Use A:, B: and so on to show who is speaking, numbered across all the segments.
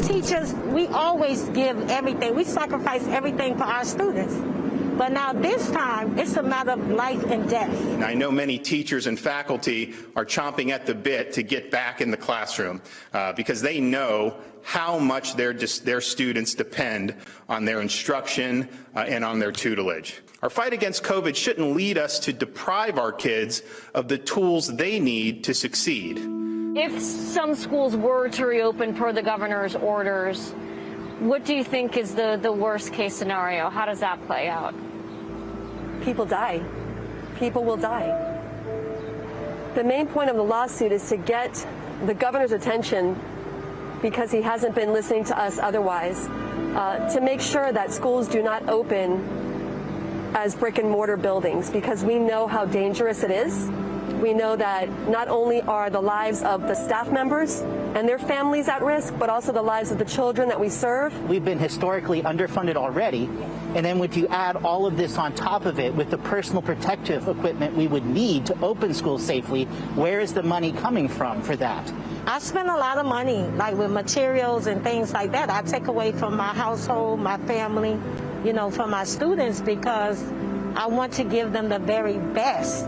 A: teachers, we always give everything. We sacrifice everything for our students. But now this time, it's a matter of life and death.
B: And I know many teachers and faculty are chomping at the bit to get back in the classroom because they know how much their students depend on their instruction and on their tutelage. Our fight against COVID shouldn't lead us to deprive our kids of the tools they need to succeed.
C: If some schools were to reopen per the governor's orders, what do you think is the worst case scenario? How does that play out?
D: People die. People will die. The main point of the lawsuit is to get the governor's attention, because he hasn't been listening to us otherwise, to make sure that schools do not open as brick and mortar buildings, because we know how dangerous it is. We know that not only are the lives of the staff members and their families at risk, but also the lives of the children that we serve.
E: We've been historically underfunded already, and then if you add all of this on top of it with the personal protective equipment we would need to open schools safely, where is the money coming from for that?
A: I spend a lot of money, like with materials and things like that. I take away from my household, my family, you know, from my students, because I want to give them the very best.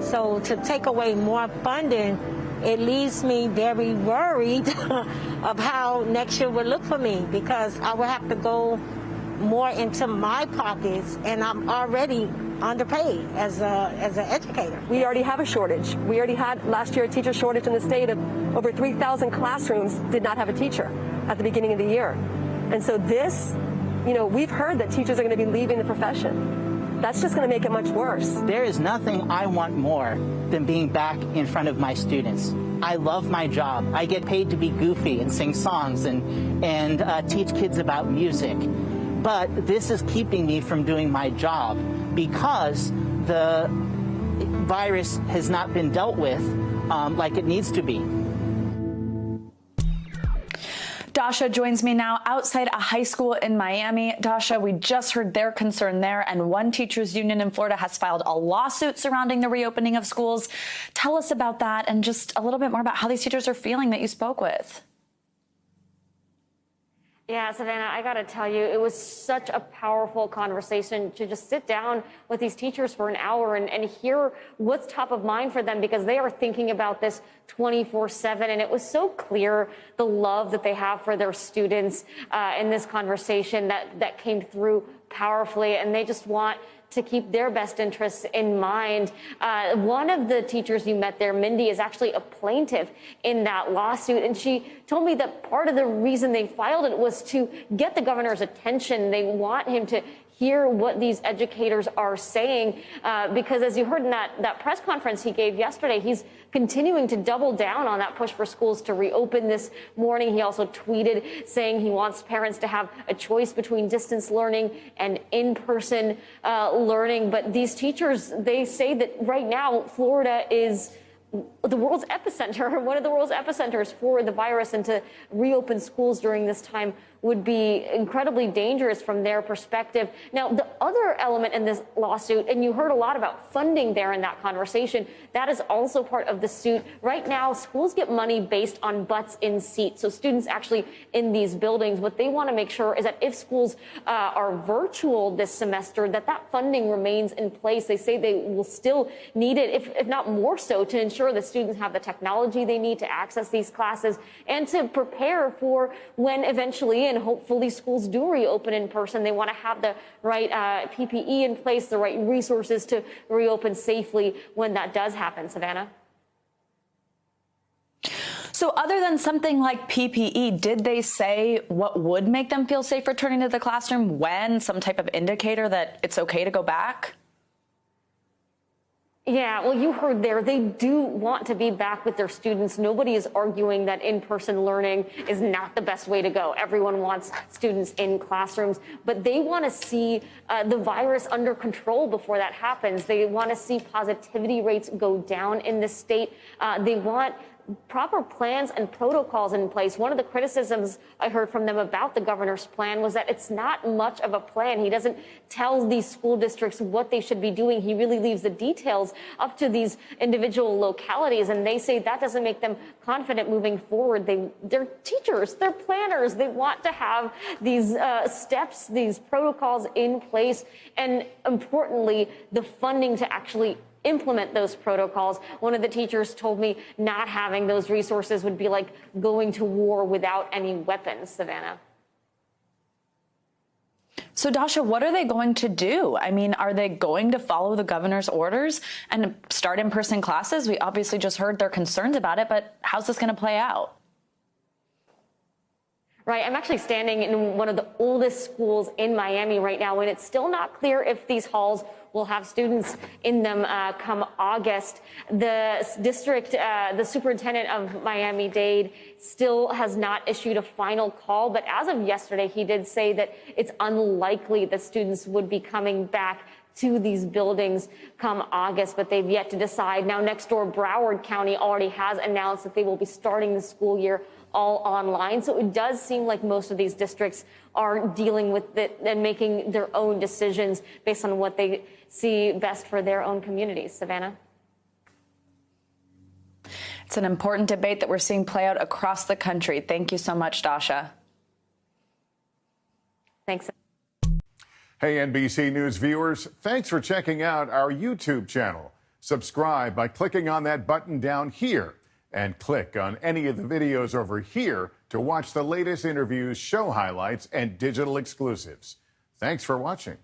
A: So to take away more funding, it leaves me very worried of how next year would look for me, because I would have to go more into my pockets, and I'm already underpaid as an educator.
D: We already have a shortage. We already had last year a teacher shortage in the state of over 3,000 classrooms did not have a teacher at the beginning of the year. And so this, you know, we've heard that teachers are going to be leaving the profession. That's just going to make it much worse.
E: There is nothing I want more than being back in front of my students. I love my job. I get paid to be goofy and sing songs and teach kids about music. But this is keeping me from doing my job because the virus has not been dealt with like it needs to be.
F: Dasha joins me now outside a high school in Miami. Dasha, we just heard their concern there, and one teachers union in Florida has filed a lawsuit surrounding the reopening of schools. Tell us about that and just a little bit more about how these teachers are feeling that you spoke with.
C: Yeah, Savannah, I got to tell you, it was such a powerful conversation to just sit down with these teachers for an hour and hear what's top of mind for them, because they are thinking about this 24/7. And it was so clear the love that they have for their students in this conversation that came through powerfully. And they just want to keep their best interests in mind. One of the teachers you met there, Mindy, is actually a plaintiff in that lawsuit. And she told me that part of the reason they filed it was to get the governor's attention. They want him to hear what these educators are saying, because as you heard in that press conference he gave yesterday, he's continuing to double down on that push for schools to reopen. This morning he also tweeted saying he wants parents to have a choice between distance learning and in-person learning. But these teachers, they say that right now Florida is the world's epicenter, one of the world's epicenters for the virus, and to reopen schools during this time would be incredibly dangerous from their perspective. Now, the other element in this lawsuit, and you heard a lot about funding there in that conversation, that is also part of the suit. Right now, schools get money based on butts in seats, so students actually in these buildings. What they want to make sure is that if schools are virtual this semester, that funding remains in place. They say they will still need it, if not more so, to ensure that students have the technology they need to access these classes and to prepare for when eventually and hopefully schools do reopen in person. They want to have the right PPE in place, the right resources to reopen safely when that does happen. Savannah?
F: So other than something like PPE, did they say what would make them feel safe returning to the classroom? When? Some type of indicator that it's okay to go back?
C: Yeah, well, you heard there, they do want to be back with their students. Nobody is arguing that in-person learning is not the best way to go. Everyone wants students in classrooms, but they want to see the virus under control before that happens. They want to see positivity rates go down in the state. They want proper plans and protocols in place. One of the criticisms I heard from them about the governor's plan was that it's not much of a plan. He doesn't tell these school districts what they should be doing. He really leaves the details up to these individual localities, and they say that doesn't make them confident moving forward. They're teachers, they're planners. They want to have these steps, these protocols in place, and importantly, the funding to actually implement those protocols. One of the teachers told me not having those resources would be like going to war without any weapons, Savannah.
F: So, Dasha, what are they going to do? I mean, are they going to follow the governor's orders and start in-person classes? We obviously just heard their concerns about it, but how's this going to play out?
C: Right. I'm actually standing in one of the oldest schools in Miami right now, and it's still not clear if these halls will have students in them come August. The district, the superintendent of Miami-Dade still has not issued a final call, but as of yesterday, he did say that it's unlikely that students would be coming back to these buildings come August, but they've yet to decide. Now, next door, Broward County already has announced that they will be starting the school year all online. So it does seem like most of these districts are dealing with it and making their own decisions based on what they see best for their own communities. Savannah?
F: It's an important debate that we're seeing play out across the country. Thank you so much, Dasha.
C: Thanks.
G: Hey, NBC News viewers, thanks for checking out our YouTube channel. Subscribe by clicking on that button down here and click on any of the videos over here to watch the latest interviews, show highlights, and digital exclusives. Thanks for watching.